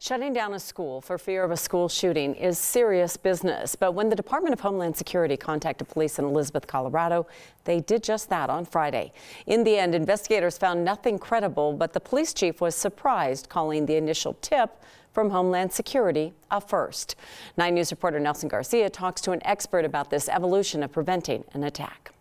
Shutting down a school for fear of a school shooting is serious business, but when the Department of Homeland Security contacted police in Elizabeth, Colorado, they did just that on Friday. In the end, investigators found nothing credible, but the police chief was surprised, calling the initial tip from Homeland Security a first. 9 News reporter Nelson Garcia talks to an expert about this evolution of preventing an attack.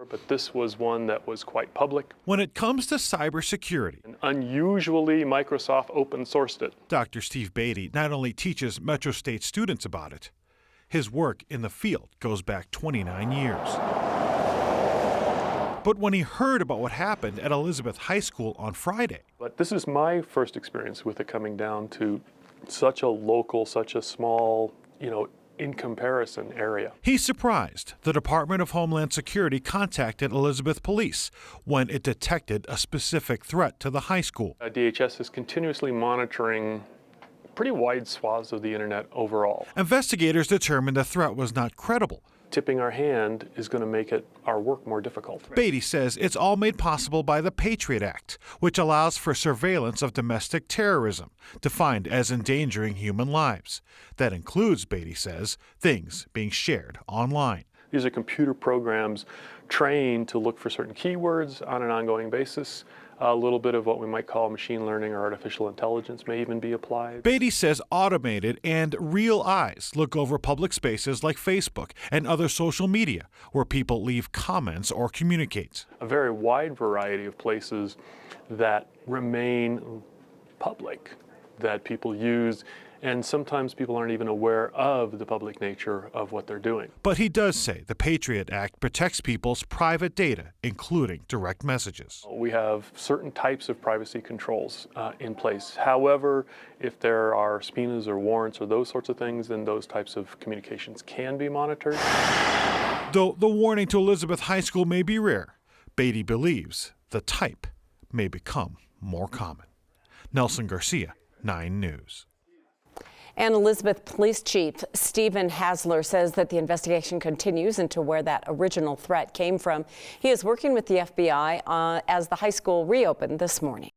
But this was one that was quite public. When it comes to cybersecurity, And unusually, Microsoft open sourced it. Dr. Steve Beatty not only teaches Metro State students about it, his work in the field goes back 29 years. But when he heard about what happened at Elizabeth High School on Friday, But this is my first experience with it coming down to such a local, such a small, in comparison area. he's surprised the Department of Homeland Security contacted Elizabeth Police when it detected a specific threat to the high school. DHS is continuously monitoring pretty wide swaths of the internet overall. Investigators determined the threat was not credible. Tipping our hand is going to make our work more difficult. Beatty says it's all made possible by the Patriot Act, which allows for surveillance of domestic terrorism, defined as endangering human lives. That includes, Beatty says, things being shared online. These are computer programs trained to look for certain keywords on an ongoing basis. A little bit of what we might call machine learning or artificial intelligence may even be applied. Beatty says automated and real eyes look over public spaces like Facebook and other social media where people leave comments or communicate. A very wide variety of places that remain public, that people use, and sometimes people aren't even aware of the public nature of what they're doing. But he does say the Patriot Act protects people's private data, including direct messages. We have certain types of privacy controls in place. However, if there are subpoenas or warrants or those sorts of things, then those types of communications can be monitored. Though the warning to Elizabeth High School may be rare, Beatty believes the type may become more common. Nelson Garcia, 9 News. And Elizabeth Police Chief Stephen Hasler says that the investigation continues into where that original threat came from. He is working with the FBI as the high school reopened this morning.